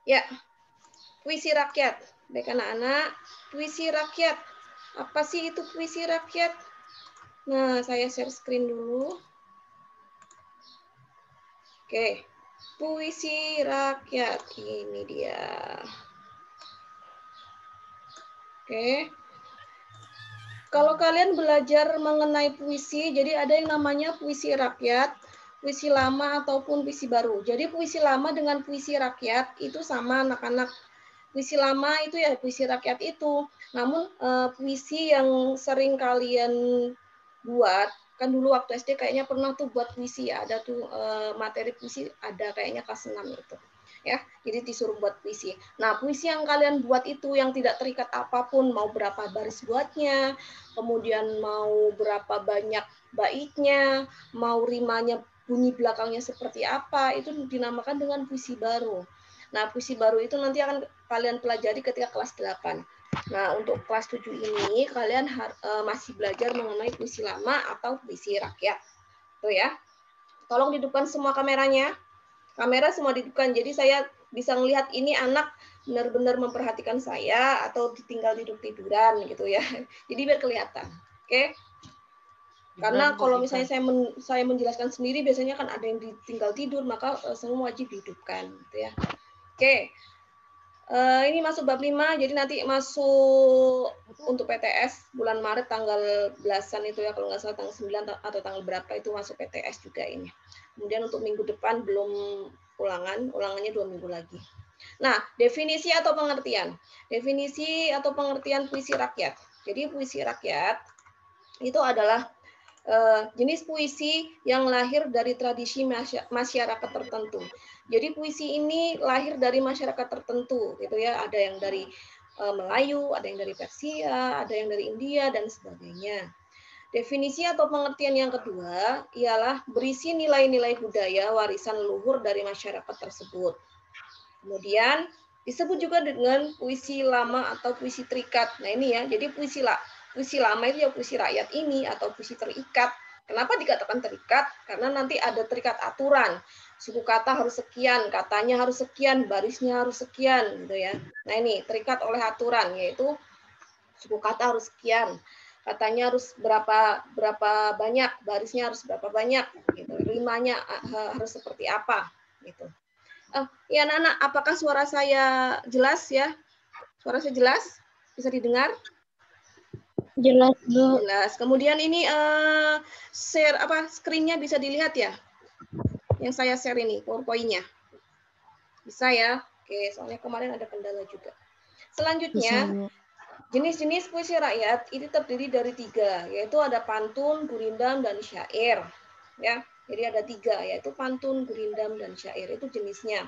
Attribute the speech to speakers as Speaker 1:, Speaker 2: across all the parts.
Speaker 1: Ya, puisi rakyat. Baik anak-anak, puisi rakyat. Apa sih itu puisi rakyat? Nah, saya share screen dulu. Oke, puisi rakyat. Ini dia. Oke. Kalau kalian belajar mengenai puisi, jadi ada yang namanya puisi rakyat, puisi lama ataupun puisi baru. Jadi puisi lama dengan puisi rakyat itu sama anak-anak. Puisi lama itu ya puisi rakyat itu. Namun puisi yang sering kalian buat, kan dulu waktu SD kayaknya pernah tuh buat puisi ya, ada tuh materi puisi ada kayaknya kelas 6 itu. Ya, jadi disuruh buat puisi. Nah, puisi yang kalian buat itu yang tidak terikat apapun, mau berapa baris buatnya, kemudian mau berapa banyak baitnya, mau rimanya bunyi belakangnya seperti apa, itu dinamakan dengan puisi baru. Nah, puisi baru itu nanti akan kalian pelajari ketika kelas 8. Nah, untuk kelas 7 ini kalian masih belajar mengenai puisi lama atau puisi rakyat. Tuh ya. Tolong hidupkan semua kameranya. Kamera semua dihidupkan. Jadi saya bisa melihat ini anak benar-benar memperhatikan saya atau tinggal tidur-tiduran gitu ya. Jadi biar kelihatan. Oke. Karena kalau misalnya saya menjelaskan sendiri biasanya kan ada yang tinggal tidur, maka semua wajib dihidupkan gitu ya. Oke. Ini masuk bab 5, jadi nanti masuk untuk PTS bulan Maret tanggal belasan itu ya, kalau nggak salah tanggal 9 atau tanggal berapa itu masuk PTS juga ini. Kemudian untuk minggu depan belum ulangannya 2 minggu lagi. Nah, definisi atau pengertian. Definisi atau pengertian puisi rakyat. Jadi puisi rakyat itu adalah jenis puisi yang lahir dari tradisi masyarakat tertentu. Jadi puisi ini lahir dari masyarakat tertentu, gitu ya. Ada yang dari Melayu, ada yang dari Persia, ada yang dari India dan sebagainya. Definisi atau pengertian yang kedua ialah berisi nilai-nilai budaya warisan leluhur dari masyarakat tersebut. Kemudian disebut juga dengan puisi lama atau puisi terikat. Nah ini ya, jadi puisi lama itu ya puisi rakyat ini atau puisi terikat. Kenapa dikatakan terikat? Karena nanti ada terikat aturan. Suku kata harus sekian, katanya harus sekian, barisnya harus sekian, gitu ya. Nah ini terikat oleh aturan, yaitu suku kata harus sekian, katanya harus berapa banyak, barisnya harus berapa banyak, gitu. Rimanya harus seperti apa, gitu. Ya anak-anak, apakah suara saya jelas ya? Suara saya jelas? Bisa didengar?
Speaker 2: Jelas, Bu.
Speaker 1: Jelas. Kemudian ini share screen-nya bisa dilihat ya? Yang saya share ini, PowerPoint-nya. Bisa ya? Oke, soalnya kemarin ada kendala juga. Selanjutnya, jenis-jenis puisi rakyat itu terdiri dari 3, yaitu ada pantun, gurindam, dan syair. Ya, jadi ada 3, yaitu pantun, gurindam, dan syair. Itu jenisnya.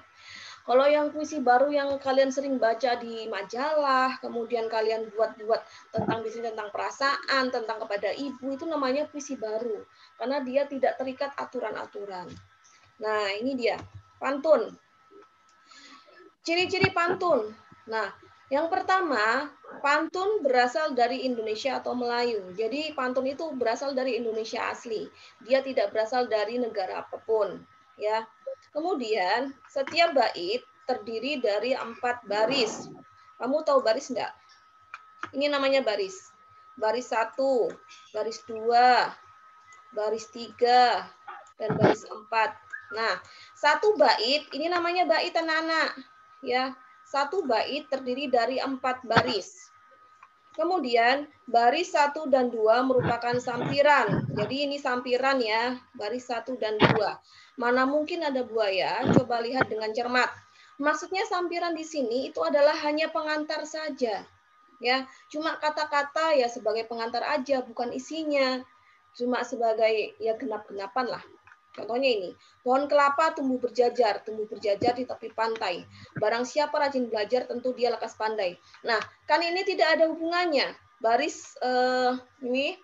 Speaker 1: Kalau yang puisi baru yang kalian sering baca di majalah, kemudian kalian buat-buat tentang perasaan, tentang kepada ibu, itu namanya puisi baru. Karena dia tidak terikat aturan-aturan. Nah, ini dia, pantun. Ciri-ciri pantun. Nah, yang pertama, pantun berasal dari Indonesia atau Melayu. Jadi pantun itu berasal dari Indonesia asli. Dia tidak berasal dari negara apapun, ya. Kemudian, setiap bait terdiri dari 4 baris. Kamu tahu baris enggak? Ini namanya baris. Baris 1, baris 2, baris 3, dan baris 4. Nah, satu bait ini namanya bait anak-anak. Ya, satu bait terdiri dari 4 baris. Kemudian baris 1 dan 2 merupakan sampiran. Jadi ini sampiran ya, baris 1 dan 2. Mana mungkin ada buaya? Coba lihat dengan cermat. Maksudnya sampiran di sini itu adalah hanya pengantar saja. Ya, cuma kata-kata ya sebagai pengantar aja, bukan isinya. Cuma sebagai ya genap-genapan lah. Contohnya ini, pohon kelapa tumbuh berjajar di tepi pantai. Barang siapa rajin belajar, tentu dia lekas pandai. Nah, kan ini tidak ada hubungannya. Baris ini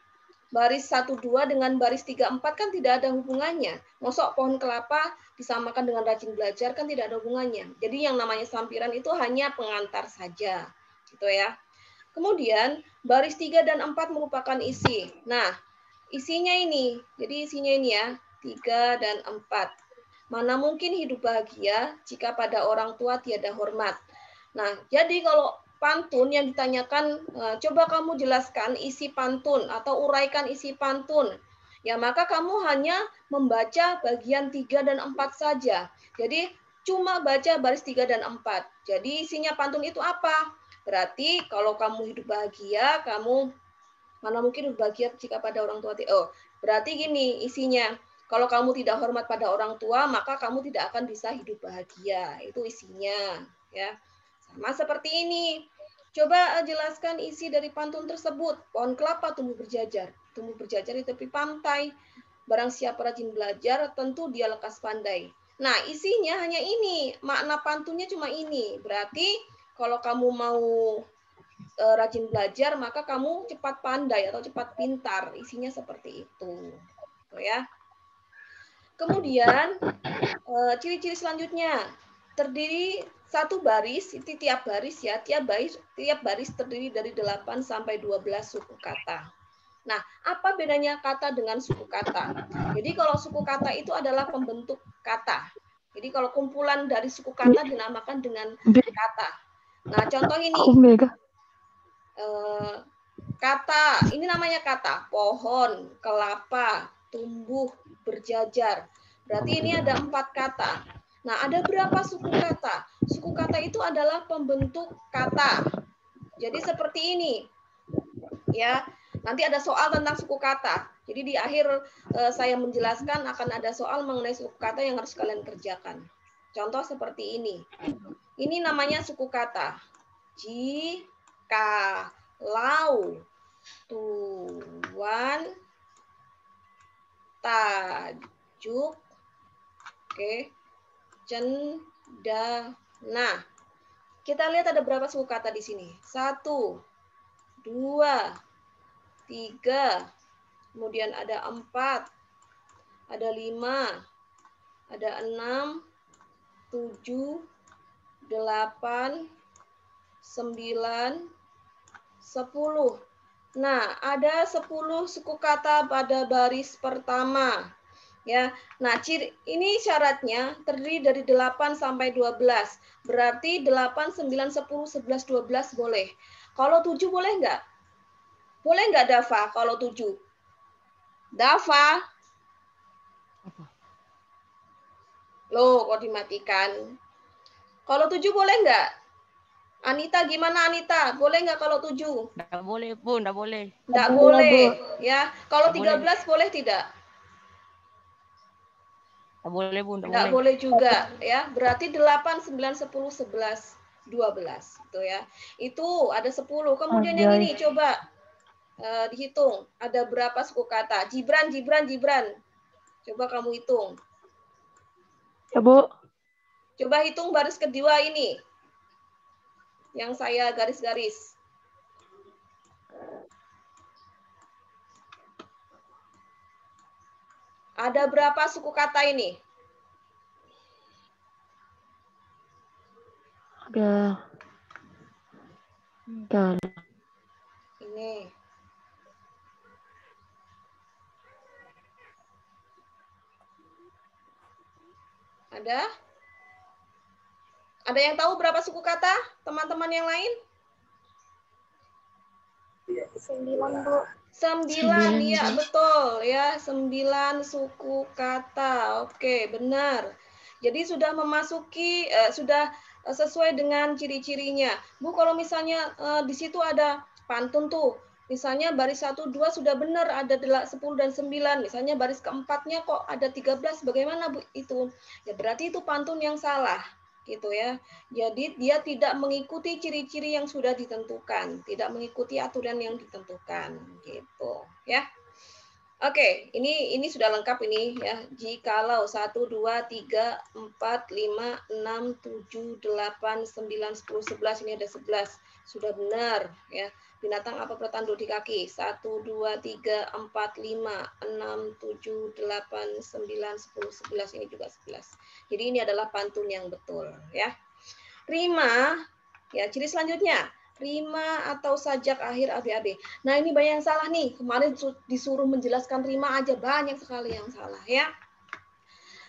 Speaker 1: baris 1 2 dengan baris 3 4 kan tidak ada hubungannya. Mosok pohon kelapa disamakan dengan rajin belajar kan tidak ada hubungannya. Jadi yang namanya sampiran itu hanya pengantar saja. Gitu ya. Kemudian baris 3 dan 4 merupakan isi. Nah, isinya ini. Jadi isinya ini ya. 3 dan 4. Mana mungkin hidup bahagia jika pada orang tua tiada hormat. Nah, jadi kalau pantun yang ditanyakan, coba kamu jelaskan isi pantun atau uraikan isi pantun. Ya, maka kamu hanya membaca bagian 3 dan 4 saja. Jadi, cuma baca baris 3 dan 4. Jadi, isinya pantun itu apa? Berarti kalau kamu hidup bahagia, kamu mana mungkin hidup bahagia jika pada orang tua. Berarti gini isinya. Kalau kamu tidak hormat pada orang tua, maka kamu tidak akan bisa hidup bahagia. Itu isinya, ya. Sama seperti ini. Coba jelaskan isi dari pantun tersebut. Pohon kelapa tumbuh berjajar di tepi pantai. Barang siapa rajin belajar, tentu dia lekas pandai. Nah, isinya hanya ini. Makna pantunnya cuma ini. Berarti kalau kamu mau rajin belajar, maka kamu cepat pandai atau cepat pintar. Isinya seperti itu. Gitu ya. Kemudian ciri-ciri selanjutnya terdiri satu baris, itu tiap baris ya, tiap baris terdiri dari 8 sampai 12 suku kata. Nah, apa bedanya kata dengan suku kata? Jadi kalau suku kata itu adalah pembentuk kata. Jadi kalau kumpulan dari suku kata dinamakan dengan kata. Nah, contoh ini. Kata, ini namanya kata, pohon, kelapa, tumbuh, berjajar. Berarti ini ada 4 kata. Nah, ada berapa suku kata? Suku kata itu adalah pembentuk kata. Jadi seperti ini. Ya, nanti ada soal tentang suku kata. Jadi di akhir saya menjelaskan akan ada soal mengenai suku kata yang harus kalian kerjakan. Contoh seperti ini. Ini namanya suku kata. Jika, lau, tuan, tajuk, cendana. Kita lihat ada berapa suku kata di sini. 1, 2, 3, kemudian ada 4, ada 5, ada 6, 7, 8, 9, 10. Nah, ada 10 suku kata pada baris pertama. Ya. Nah, ini syaratnya terdiri dari 8 sampai 12. Berarti 8, 9, 10, 11, 12 boleh. Kalau 7 boleh nggak? Boleh nggak, Dava, kalau 7? Dava? Loh, kok dimatikan? Kalau 7 boleh nggak? Anita, gimana Anita? Boleh nggak kalau 7?
Speaker 3: Nggak boleh, Bu. Nggak boleh.
Speaker 1: Nggak boleh. Ya. Kalau 13 boleh tidak?
Speaker 3: Nggak boleh, Bu.
Speaker 1: Nggak boleh juga. Ya. Berarti 8, 9, 10, 11, 12. Gitu ya. Itu ada 10. Kemudian yang ini, coba dihitung. Ada berapa suku kata? Gibran. Coba kamu hitung.
Speaker 2: Ya, Bu.
Speaker 1: Coba hitung baris kedua ini. Yang saya garis-garis. Ada berapa suku kata ini?
Speaker 2: Ada.
Speaker 1: Ini. Ada? Ada yang tahu berapa suku kata? Teman-teman yang lain?
Speaker 2: 9, Bu.
Speaker 1: 9, ya betul ya, 9 suku kata. Oke, benar. Jadi sudah memasuki sudah sesuai dengan ciri-cirinya. Bu, kalau misalnya di situ ada pantun tuh. Misalnya baris 1, 2 sudah benar ada 10 dan 9. Misalnya baris keempatnya kok ada 13. Bagaimana Bu itu? Ya berarti itu pantun yang salah. Gitu ya. Jadi dia tidak mengikuti ciri-ciri yang sudah ditentukan, tidak mengikuti aturan yang ditentukan, gitu ya. Oke, ini sudah lengkap ini ya. Jikalau 1, 2, 3, 4, 5, 6, 7, 8, 9, 10, 11 ini ada 11. Sudah benar ya. Binatang apa bertanduk di kaki? 1, 2, 3, 4, 5, 6, 7, 8, 9, 10, 11 ini juga 11. Jadi ini adalah pantun yang betul ya. Rima ya, ciri selanjutnya rima atau sajak akhir ABAB. Nah, ini banyak yang salah nih. Kemarin disuruh menjelaskan rima aja banyak sekali yang salah ya.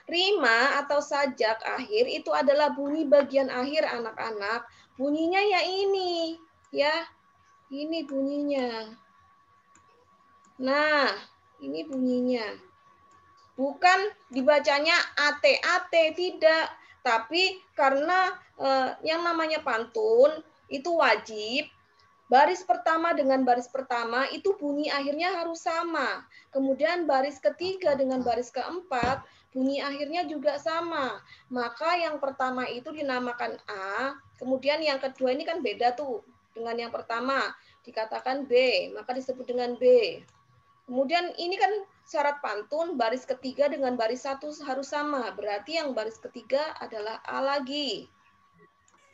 Speaker 1: Rima atau sajak akhir itu adalah bunyi bagian akhir anak-anak. Bunyinya ya ini, ya. Ini bunyinya. Nah, ini bunyinya. Bukan dibacanya AT-AT, tidak. Tapi karena yang namanya pantun itu wajib, baris pertama dengan baris pertama itu bunyi akhirnya harus sama. Kemudian baris ketiga dengan baris keempat, bunyi akhirnya juga sama. Maka yang pertama itu dinamakan A, kemudian yang kedua ini kan beda tuh dengan yang pertama. Dikatakan B, maka disebut dengan B. Kemudian ini kan syarat pantun, baris ketiga dengan baris satu harus sama. Berarti yang baris ketiga adalah A lagi.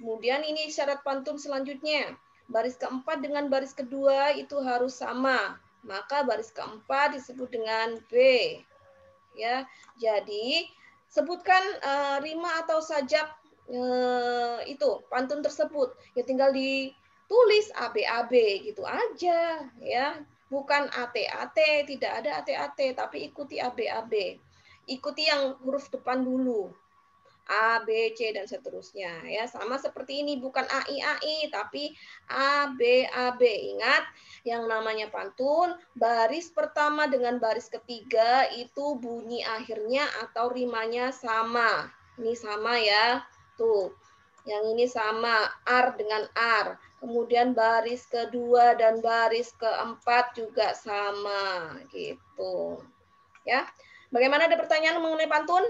Speaker 1: Kemudian ini syarat pantun selanjutnya. Baris keempat dengan baris kedua itu harus sama. Maka baris keempat disebut dengan B. Ya, jadi sebutkan rima atau sajak itu pantun tersebut. Ya tinggal ditulis ABAB gitu aja ya. Bukan AT-AT, tidak ada AT-AT, tapi ikuti ABAB. Ikuti yang huruf depan dulu. A, B, C, dan seterusnya. Ya, sama seperti ini, bukan AI, tapi A, B, AB. Ingat, yang namanya pantun, baris pertama dengan baris ketiga itu bunyi akhirnya atau rimanya sama. Ini sama ya, tuh. Yang ini sama, R dengan R. Kemudian baris kedua dan baris keempat juga sama, gitu. Ya, bagaimana, ada pertanyaan mengenai pantun?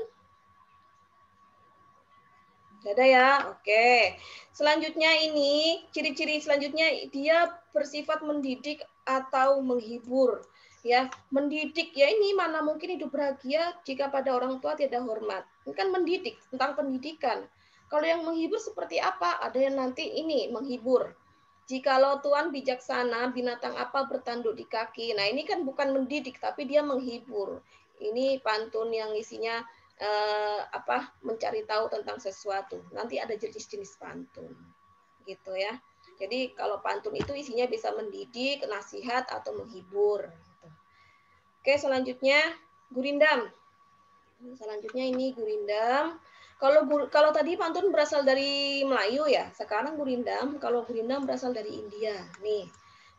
Speaker 1: Ada ya, oke. Selanjutnya ini, ciri-ciri selanjutnya dia bersifat mendidik atau menghibur. Ya, mendidik ya ini mana mungkin hidup bahagia jika pada orang tua tidak hormat. Ini kan mendidik, tentang pendidikan. Kalau yang menghibur seperti apa? Ada yang nanti ini menghibur. Jikalau Tuhan bijaksana, binatang apa bertanduk di kaki. Nah, ini kan bukan mendidik, tapi dia menghibur. Ini pantun yang isinya mencari tahu tentang sesuatu. Nanti ada jenis-jenis pantun. Gitu ya. Jadi kalau pantun itu isinya bisa mendidik, nasihat, atau menghibur. Oke, selanjutnya gurindam. Selanjutnya ini gurindam. Kalau tadi pantun berasal dari Melayu ya, sekarang gurindam. Kalau gurindam berasal dari India. Nih,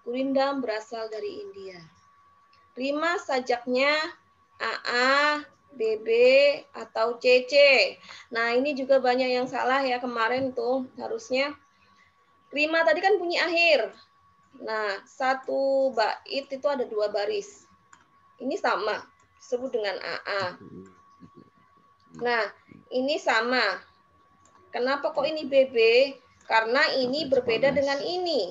Speaker 1: gurindam berasal dari India. Rima sajaknya AA, BB, atau CC. Nah, ini juga banyak yang salah ya kemarin tuh harusnya. Rima tadi kan bunyi akhir. Nah, satu bait itu ada 2 baris. Ini sama, disebut dengan AA. Nah, ini sama. Kenapa kok ini BB? Karena ini berbeda dengan ini.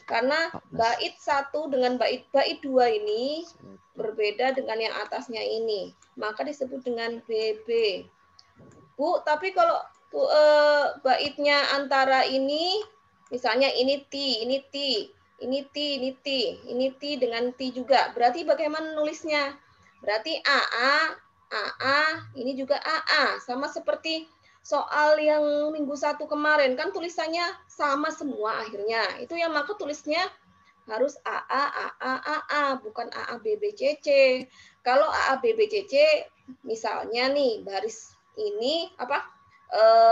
Speaker 1: Karena bait 1 dengan bait 2 ini berbeda dengan yang atasnya ini. Maka disebut dengan BB. Bu, tapi kalau baitnya antara ini, misalnya ini T, ini T, ini T, ini T, ini T dengan T juga. Berarti bagaimana nulisnya? Berarti AA, ini juga AA. Sama seperti soal yang minggu 1 kemarin. Kan tulisannya sama semua akhirnya. Itu yang maka tulisnya harus AA, bukan AABBCC. Kalau AABBCC, misalnya nih baris ini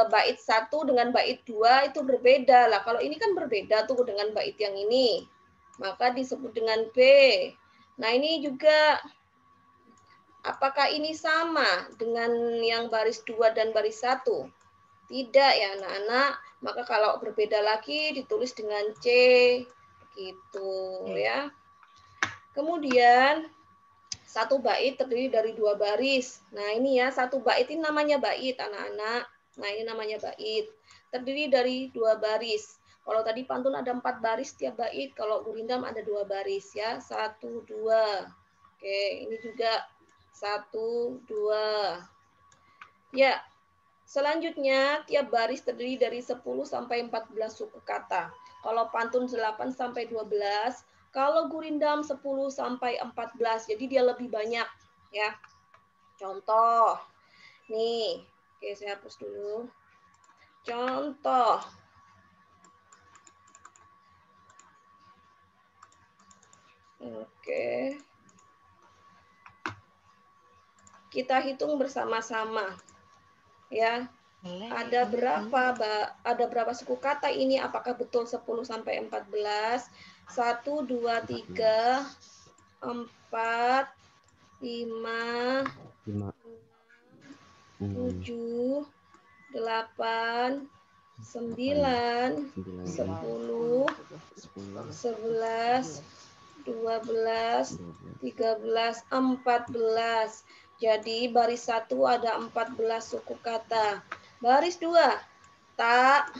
Speaker 1: bait 1 dengan bait 2 itu berbeda lah. Kalau ini kan berbeda tuh dengan bait yang ini. Maka disebut dengan B. Nah, ini juga apakah ini sama dengan yang baris 2 dan baris 1? Tidak ya anak-anak. Maka kalau berbeda lagi ditulis dengan C. Gitu ya. Kemudian satu bait terdiri dari 2 baris. Nah, ini ya, satu bait ini namanya bait anak-anak. Nah, ini namanya bait. Terdiri dari 2 baris. Kalau tadi pantun ada 4 baris tiap bait, kalau gurindam ada 2 baris ya. 1 2. Oke, ini juga 1 2. Ya. Selanjutnya, tiap baris terdiri dari 10 sampai 14 suku kata. Kalau pantun 8 sampai 12, kalau gurindam 10 sampai 14. Jadi dia lebih banyak ya. Contoh. Nih, oke saya hapus dulu. Contoh. Oke. kita hitung bersama-sama. Ya. Ada berapa suku kata ini? Apakah betul 10 sampai 14? 1 2 3 4 5 7 8 9 10 11 12 13 14. Jadi baris 1 ada 14 suku kata. Baris 2 tak,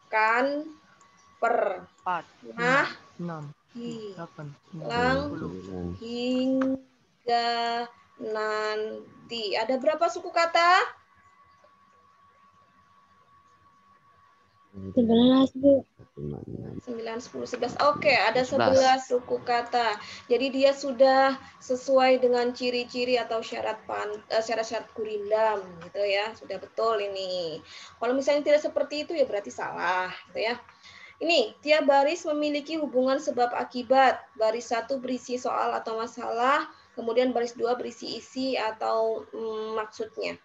Speaker 1: kan, per, nah, hilang, hingga, nanti. Ada berapa suku kata?
Speaker 2: 11, Bu.
Speaker 1: 9, 10, 11. Oke, ada 11 suku kata. Jadi dia sudah sesuai dengan ciri-ciri atau syarat-syarat gurindam gitu ya. Sudah betul ini. Kalau misalnya tidak seperti itu ya berarti salah gitu ya. Ini, tiap baris memiliki hubungan sebab akibat. Baris 1 berisi soal atau masalah, kemudian baris 2 berisi isi atau maksudnya.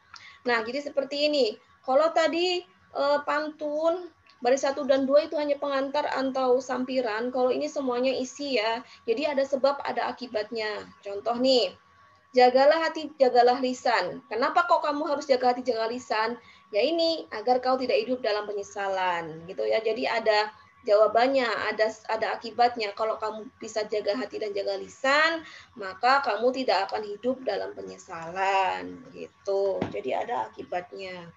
Speaker 1: Nah, jadi seperti ini. Kalau tadi pantun baris 1 dan 2 itu hanya pengantar atau sampiran. Kalau ini semuanya isi ya. Jadi ada sebab, ada akibatnya. Contoh nih, jagalah hati, jagalah lisan. Kenapa kok kamu harus jaga hati, jaga lisan? Ya ini, agar kau tidak hidup dalam penyesalan. Gitu ya. Jadi ada jawabannya, ada akibatnya. Kalau kamu bisa jaga hati dan jaga lisan, maka kamu tidak akan hidup dalam penyesalan. Gitu. Jadi ada akibatnya.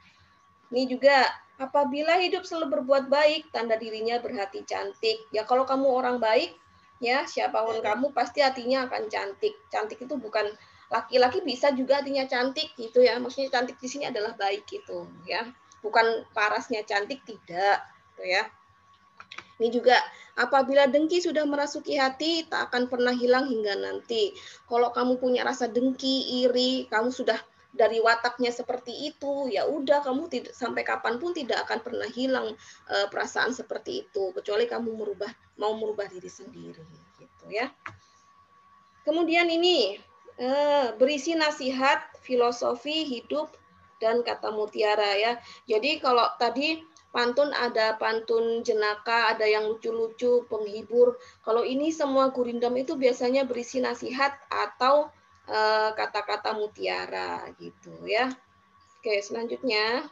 Speaker 1: Ini juga, apabila hidup selalu berbuat baik, tanda dirinya berhati cantik. Ya kalau kamu orang baik, ya siapapun kamu pasti hatinya akan cantik. Cantik itu bukan laki-laki, bisa juga hatinya cantik gitu ya. Maksudnya cantik di sini adalah baik gitu ya. Bukan parasnya cantik, tidak gitu ya. Ini juga, apabila dengki sudah merasuki hati, tak akan pernah hilang hingga nanti. Kalau kamu punya rasa dengki, iri, kamu sudah dari wataknya seperti itu, ya udah kamu tidak, sampai kapanpun tidak akan pernah hilang perasaan seperti itu, kecuali kamu mau merubah diri sendiri, gitu ya. Kemudian ini berisi nasihat, filosofi hidup dan kata mutiara ya. Jadi kalau tadi pantun ada pantun jenaka, ada yang lucu-lucu, penghibur. Kalau ini semua gurindam itu biasanya berisi nasihat atau kata-kata mutiara gitu ya. Oke, selanjutnya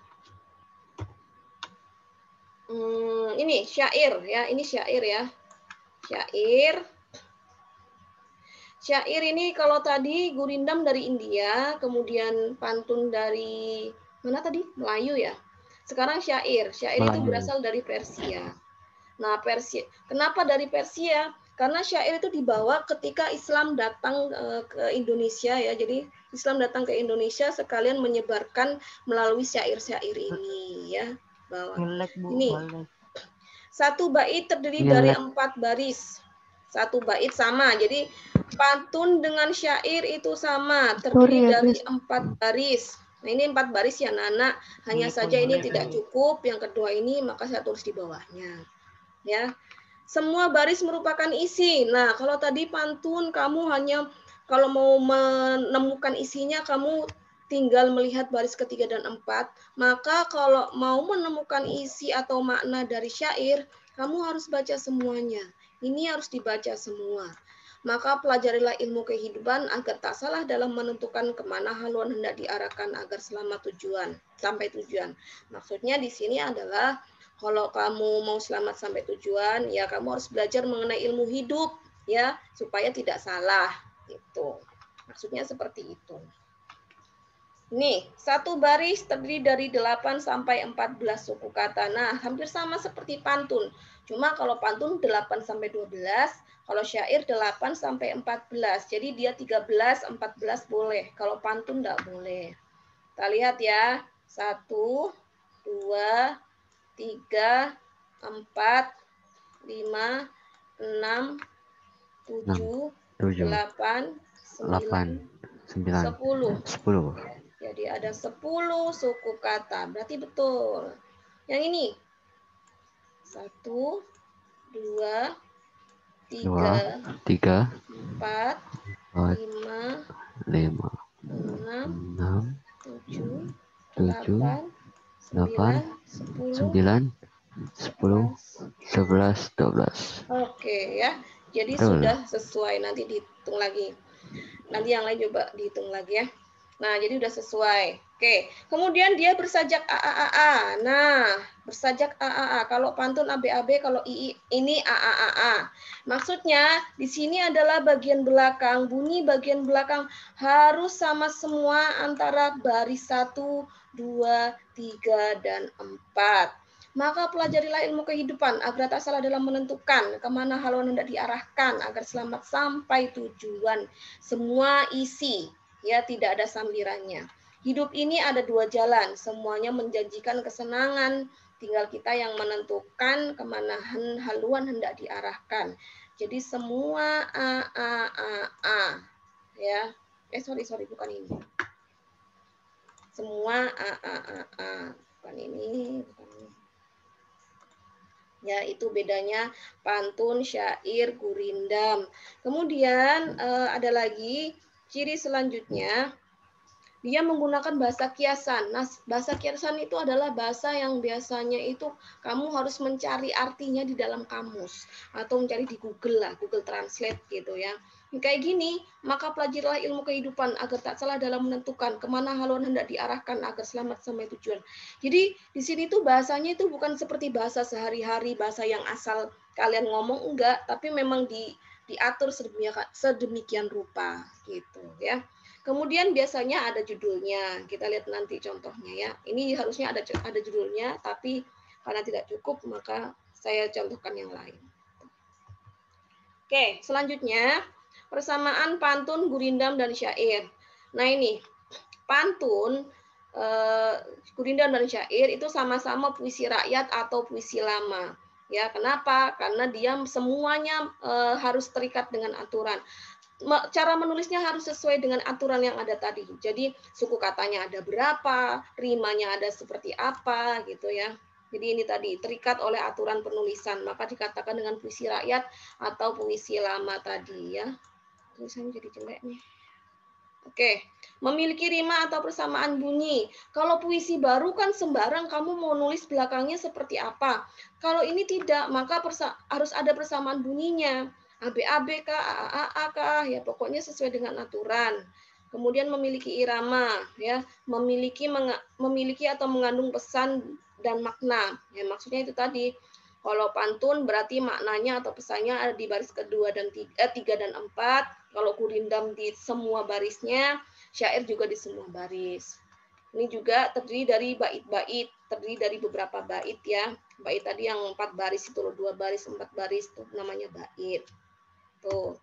Speaker 1: ini syair ya, ini syair ya. Syair ini kalau tadi gurindam dari India, kemudian pantun dari mana tadi? Melayu ya. Sekarang syair. Syair itu berasal dari Persia. Nah, Persia. Kenapa dari Persia? Karena syair itu dibawa ketika Islam datang ke Indonesia ya. Jadi Islam datang ke Indonesia sekalian menyebarkan melalui syair-syair ini ya. Ini satu bait terdiri dari 4 baris. Satu bait sama. Jadi pantun dengan syair itu sama, terdiri dari 4 baris. Nah, ini 4 baris ya, Nana. Hanya saja ini tidak cukup. Yang kedua ini maka saya tulis di bawahnya. Ya. Semua baris merupakan isi. Nah, kalau tadi pantun kamu hanya kalau mau menemukan isinya kamu tinggal melihat baris ketiga dan 4. Maka kalau mau menemukan isi atau makna dari syair, kamu harus baca semuanya. Ini harus dibaca semua. Maka pelajarilah ilmu kehidupan agar tak salah dalam menentukan kemana haluan hendak diarahkan agar sampai tujuan. Maksudnya di sini adalah kalau kamu mau selamat sampai tujuan, ya kamu harus belajar mengenai ilmu hidup, ya supaya tidak salah. Gitu. Maksudnya seperti itu. Nih, satu baris terdiri dari 8 sampai 14 suku kata. Nah, hampir sama seperti pantun. Cuma kalau pantun 8 sampai 12, kalau syair 8 sampai 14. Jadi dia 13, 14 boleh. Kalau pantun enggak boleh. Kita lihat ya. 1, 2, 3, 4, 5, 6, 7, 8, 9, 10. Jadi ada 10 suku kata. Berarti betul. Yang ini. 1, 2, 3, 4, 5,
Speaker 4: 5,
Speaker 1: 6,
Speaker 4: 6,
Speaker 1: 7,
Speaker 4: 7,
Speaker 1: 8,
Speaker 4: 8,
Speaker 1: 9, 10,
Speaker 4: 9, 10, 11, 12.
Speaker 1: Oke ya. Jadi
Speaker 4: Betul.
Speaker 1: sudah sesuai, nanti dihitung lagi. Nanti yang lain coba dihitung lagi ya. Nah, jadi udah sesuai. Oke. Kemudian dia bersajak AAAA. Nah, bersajak AAA. Kalau pantun ABAB, kalau II ini AAAA. Maksudnya di sini adalah bagian belakang, bunyi bagian belakang harus sama semua antara baris 1, 2, 3 dan 4. Maka pelajarilah ilmu kehidupan agar tak salah dalam menentukan kemana haluan hendak diarahkan agar selamat sampai tujuan. Semua isi, ya tidak ada sambirannya. Hidup ini ada dua jalan, semuanya menjanjikan kesenangan. Tinggal kita yang menentukan kemana haluan hendak diarahkan. Jadi semua A. Ya, sorry bukan ini. Semua A. Bukan ini, bukan ini. Ya, itu bedanya pantun, syair, gurindam. Kemudian ada lagi ciri selanjutnya, dia menggunakan bahasa kiasan. Nah, bahasa kiasan itu adalah bahasa yang biasanya itu kamu harus mencari artinya di dalam kamus atau mencari di Google lah, Google Translate gitu ya. Kayak gini, maka pelajarilah ilmu kehidupan agar tak salah dalam menentukan kemana haluan hendak diarahkan agar selamat sampai tujuan. Jadi di sini tuh bahasanya itu bukan seperti bahasa sehari-hari, bahasa yang asal kalian ngomong, enggak, tapi memang diatur sedemikian rupa gitu ya. Kemudian biasanya ada judulnya, kita lihat nanti contohnya ya. Ini harusnya ada judulnya, tapi karena tidak cukup maka saya contohkan yang lain. Oke, selanjutnya persamaan pantun, gurindam, dan syair. Nah ini, pantun, gurindam, dan syair itu sama-sama puisi rakyat atau puisi lama. Ya, kenapa? Karena dia semuanya harus terikat dengan aturan. Cara menulisnya harus sesuai dengan aturan yang ada tadi. Jadi suku katanya ada berapa, rimanya ada seperti apa gitu ya. Jadi ini tadi terikat oleh aturan penulisan, maka dikatakan dengan puisi rakyat atau puisi lama tadi ya. Tulisannya jadi jelek nih. Oke, memiliki rima atau persamaan bunyi. Kalau puisi baru kan sembarang kamu mau nulis belakangnya seperti apa. Kalau ini tidak, maka harus ada persamaan bunyinya. ABAB kah, AAA kah, ya pokoknya sesuai dengan aturan. Kemudian memiliki irama, ya, memiliki atau mengandung pesan dan makna. Ya, maksudnya itu tadi. Kalau pantun berarti maknanya atau pesannya ada di baris kedua dan 3 dan 4. Kalau gurindam di semua barisnya, syair juga di semua baris. Ini juga terdiri dari bait-bait, terdiri dari beberapa bait ya. Bait tadi yang 4 baris itu, 2 baris, 4 baris itu namanya bait. Tuh.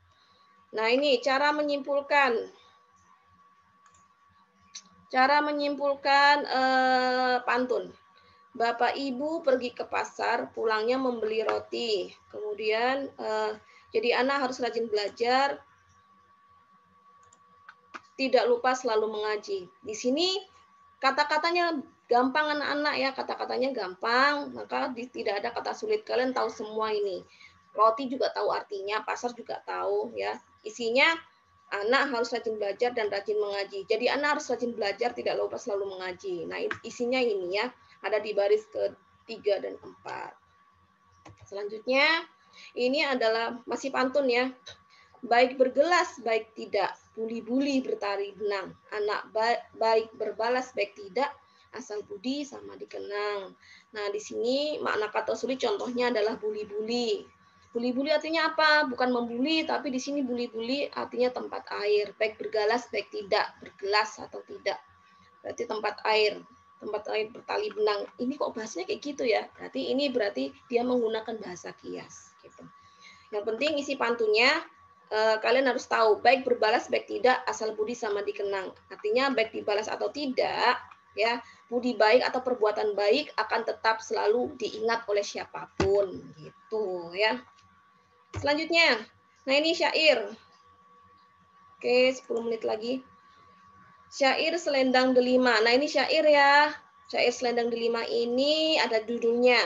Speaker 1: Nah, ini cara menyimpulkan. Cara menyimpulkan pantun. Bapak Ibu pergi ke pasar, pulangnya membeli roti. Kemudian jadi anak harus rajin belajar, tidak lupa selalu mengaji. Di sini kata-katanya gampang anak-anak ya, kata-katanya gampang, maka tidak ada kata sulit. Kalian tahu semua ini. Roti juga tahu artinya, pasar juga tahu ya. Isinya anak harus rajin belajar dan rajin mengaji. Jadi anak harus rajin belajar, tidak lupa selalu mengaji. Nah, isinya ini ya, ada di baris ke-3 dan 4. Selanjutnya, ini adalah masih pantun ya. Baik bergelas, baik tidak. Buli-buli bertari benang. Anak baik berbalas, baik tidak. Asal budi sama dikenang. Nah, di sini makna kata sulit contohnya adalah buli-buli. Buli-buli artinya apa? Bukan membuli, tapi di sini buli-buli artinya tempat air. Baik bergalas, baik tidak. Bergelas atau tidak. Berarti tempat air. Tempat air bertali benang. Ini kok bahasanya kayak gitu ya? Berarti dia menggunakan bahasa kias. Gitu. Yang penting isi pantunnya, kalian harus tahu. Baik berbalas, baik tidak. Asal budi sama dikenang. Artinya baik dibalas atau tidak, ya budi baik atau perbuatan baik akan tetap selalu diingat oleh siapapun. Gitu ya. Selanjutnya, nah ini syair. Oke, 10 menit lagi. Syair Selendang Delima. Nah ini syair ya. Syair Selendang Delima ini ada judulnya.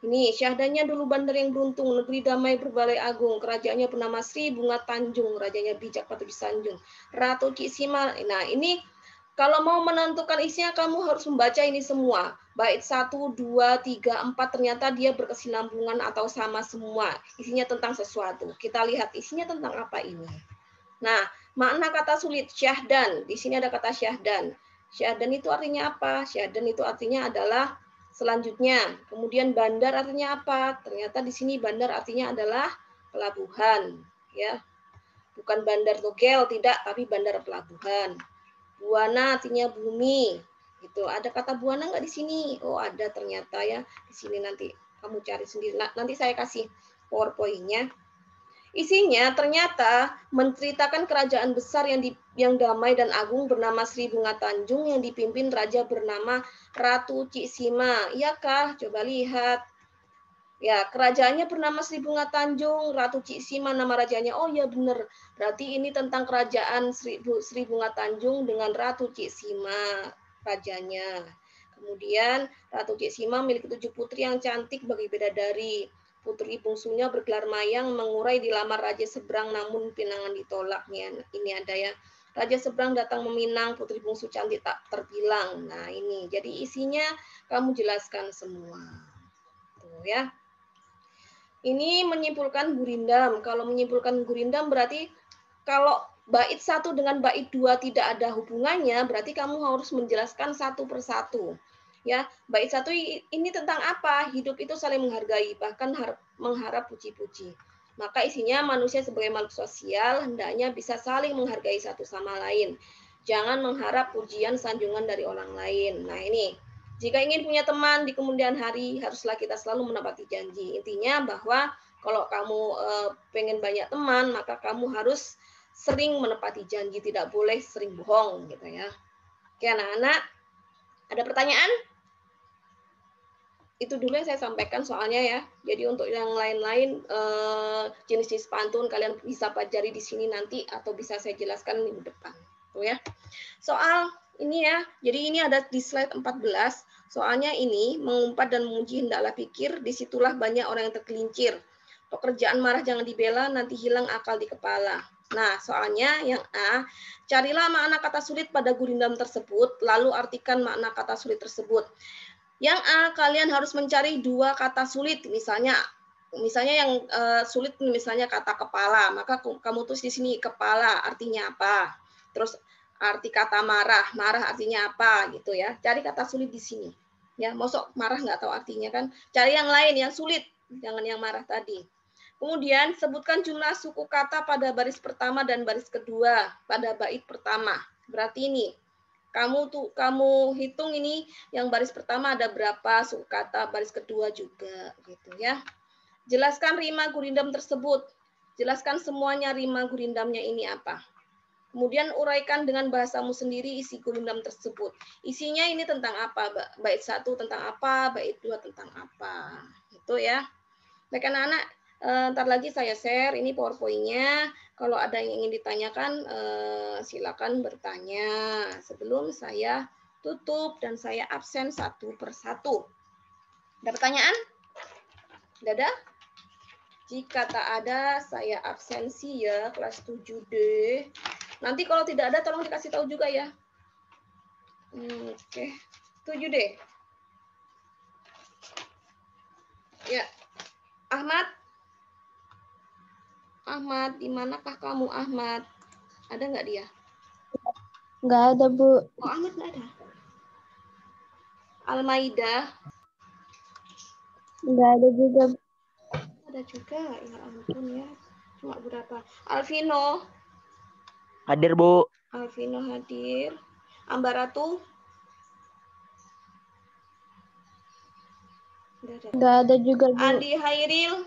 Speaker 1: Ini syahdanya dulu bandar yang beruntung, negeri damai berbalai agung, kerajaannya bernama Sri Bunga Tanjung, rajanya bijak patut disanjung, Ratu Cik Sima. Nah, ini kalau mau menentukan isinya kamu harus membaca ini semua. Bait 1, 2, 3, 4 ternyata dia berkesinambungan atau sama semua. Isinya tentang sesuatu. Kita lihat isinya tentang apa ini. Nah, makna kata sulit syahdan. Di sini ada kata syahdan. Syahdan itu artinya apa? Syahdan itu artinya adalah selanjutnya. Kemudian bandar artinya apa? Ternyata di sini bandar artinya adalah pelabuhan, ya. Bukan bandar togel, tidak, tapi bandar pelabuhan. Buana artinya bumi. Gitu. Ada kata buana nggak di sini? Oh, ada ternyata ya. Di sini nanti kamu cari sendiri. Nanti saya kasih PowerPoint-nya. Isinya ternyata menceritakan kerajaan besar yang damai dan agung bernama Sri Bunga Tanjung yang dipimpin raja bernama Ratu Cik Sima. Iyakah? Coba lihat. Ya, kerajaannya bernama Sri Bunga Tanjung, Ratu Cik Sima nama rajanya. Oh ya benar. Berarti ini tentang kerajaan Sri Bunga Tanjung dengan Ratu Cik Sima rajanya. Kemudian Ratu Cik Sima memiliki 7 putri yang cantik bagi bidadari. Putri bungsunya bergelar Mayang mengurai dilamar Raja Seberang namun pinangan ditolak. Ini ada ya. Raja Seberang datang meminang, putri bungsu cantik tak terbilang. Nah ini, jadi isinya kamu jelaskan semua. Tuh ya. Ini menyimpulkan gurindam. Kalau menyimpulkan gurindam berarti kalau bait 1 dengan bait 2 tidak ada hubungannya, berarti kamu harus menjelaskan satu persatu. Ya, bait 1 ini tentang apa? Hidup itu saling menghargai, bahkan mengharap puji-puji. Maka isinya manusia sebagai makhluk sosial hendaknya bisa saling menghargai satu sama lain. Jangan mengharap pujian sanjungan dari orang lain. Nah, ini jika ingin punya teman di kemudian hari, haruslah kita selalu menepati janji. Intinya bahwa kalau kamu pengen banyak teman, maka kamu harus sering menepati janji, tidak boleh sering bohong gitu ya. Oke anak-anak, ada pertanyaan? Itu dulu yang saya sampaikan soalnya ya. Jadi untuk yang lain-lain jenis-jenis pantun kalian bisa pelajari di sini nanti atau bisa saya jelaskan minggu depan. Tuh ya. Soal ini ya. Jadi ini ada di slide 14. Soalnya ini mengumpat dan menguji hendaklah pikir, disitulah banyak orang yang tergelincir. Pekerjaan marah jangan dibela, nanti hilang akal di kepala. Nah, soalnya yang A, carilah makna kata sulit pada gurindam tersebut, lalu artikan makna kata sulit tersebut. Yang A, kalian harus mencari 2 kata sulit, misalnya yang sulit misalnya kata kepala, maka kamu tulis di sini kepala artinya apa. Terus arti kata marah, marah artinya apa gitu ya. Cari kata sulit di sini. Ya, mosok marah nggak tahu artinya kan. Cari yang lain yang sulit, jangan yang marah tadi. Kemudian sebutkan jumlah suku kata pada baris pertama dan baris kedua pada bait pertama. Berarti ini kamu hitung ini yang baris pertama ada berapa suku kata, baris kedua juga gitu ya. Jelaskan rima gurindam tersebut. Jelaskan semuanya rima gurindamnya ini apa. Kemudian uraikan dengan bahasamu sendiri isi gurindam tersebut. Isinya ini tentang apa? Bait 1 tentang apa, bait 2 tentang apa. Itu ya. Baik anak-anak, ntar lagi saya share ini PowerPoint-nya. Kalau ada yang ingin ditanyakan, silakan bertanya. Sebelum saya tutup dan saya absen satu persatu. Ada pertanyaan? Tidak ada? Jika tak ada, saya absensi ya, kelas 7D. Nanti kalau tidak ada, tolong dikasih tahu juga ya. Oke, 7D. Ya, Ahmad. Ahmad, di manakah kamu Ahmad? Ada nggak dia?
Speaker 2: Nggak ada, Bu.
Speaker 1: Oh, Ahmad nggak ada. Almaida.
Speaker 2: Nggak ada juga.
Speaker 1: Ada juga, ya ampun ya. Cuma berapa? Alvino.
Speaker 3: Hadir, Bu.
Speaker 1: Alvino hadir. Ambaratu.
Speaker 2: Nggak ada juga, Bu.
Speaker 1: Andi Hairil.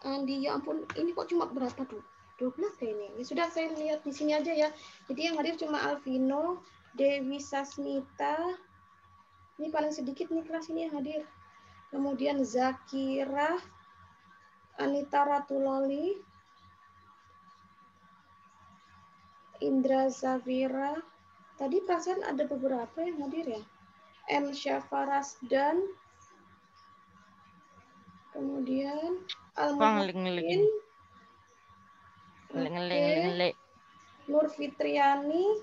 Speaker 1: Andi, ya ampun, ini kok cuma berapa tuh? 12 kayaknya. Ya sudah, saya lihat di sini aja ya. Jadi yang hadir cuma Alvino, Dewi Sasmita. Ini paling sedikit nih kelas ini yang hadir. Kemudian Zakira, Anita Ratuloli, Indra Zafira, Tadi perasaan ada beberapa yang hadir ya. M. Syafarasdan. Kemudian Al-Muhammad.
Speaker 3: Ngelek.
Speaker 1: Nur Fitriani.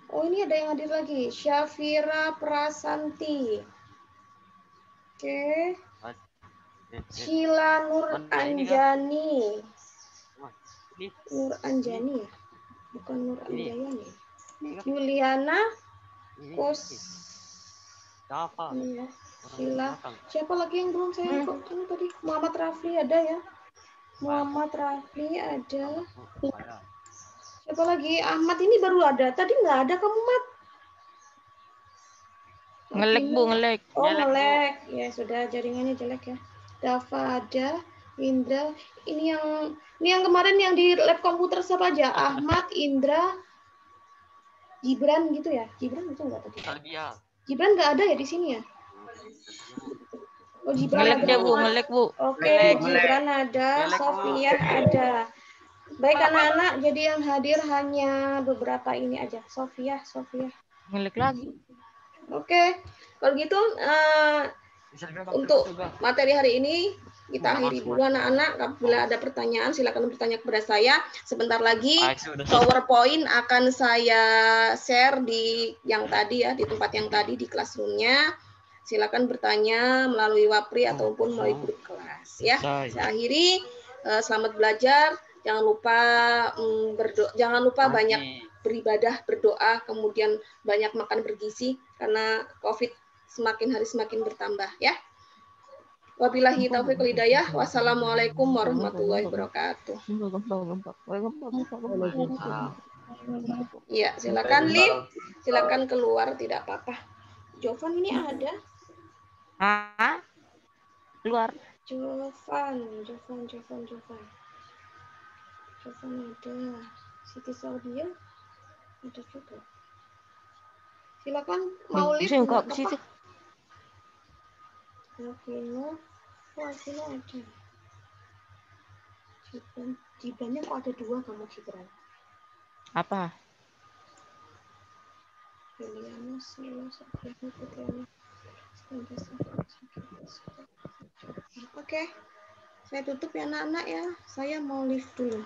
Speaker 1: Oh, ini ada yang hadir lagi. Syafira Prasanti. Oke. Sheila Nur Anjani. Nur Anjani ya? Bukan Nur Anjayani. Yuliana Kos. Ini ya. Sheila. Siapa lagi yang belum saya kok ini tadi? Muhammad Rafli ada ya? Muhammad Rafli ada. Siapa lagi? Ahmad ini baru ada. Tadi nggak ada kamu, Mat.
Speaker 3: Ngelek Bu, ngelek.
Speaker 1: Oh, ngelek. Ya sudah, jaringannya jelek ya. Dava ada. Indra. Ini yang kemarin yang di lab komputer siapa aja? Ahmad, Indra, Gibran gitu ya? Gibran itu nggak tadi? Gibran nggak ada ya di sini ya? Oh, Gibran
Speaker 3: Ngelek
Speaker 1: ada.
Speaker 3: dia Bu, ngelek Bu.
Speaker 1: Oke, Gibran ada, Sofia ada. Baik anak-anak, jadi yang hadir hanya beberapa ini aja. Sofia.
Speaker 3: Ngelek lagi.
Speaker 1: Oke, kalau gitu untuk materi hari ini kita akhiri dulu anak-anak. Apabila ada pertanyaan silakan bertanya kepada saya. Sebentar lagi PowerPoint akan saya share di yang tadi ya, di tempat yang tadi di classroom-nya. Silakan bertanya melalui Wapri ataupun melalui grup kelas ya. Saya akhiri, selamat belajar. Jangan lupa banyak beribadah, berdoa, kemudian banyak makan bergizi karena COVID semakin hari semakin bertambah ya. Wabillahi taufiq wal hidayah. Wassalamualaikum warahmatullahi wabarakatuh. Iya, silakan Lin. Silakan keluar, tidak apa-apa. Jovan ini ada?
Speaker 3: Hah? Keluar.
Speaker 1: Jovan ada. Siti Saudia ada juga. Silakan mau live
Speaker 3: Kok ke situ?
Speaker 1: Alvino ada. Gibrannya kok ada 2 kamu Gibran?
Speaker 3: Apa?
Speaker 1: Oke, saya tutup ya anak-anak ya. Saya mau live dulu.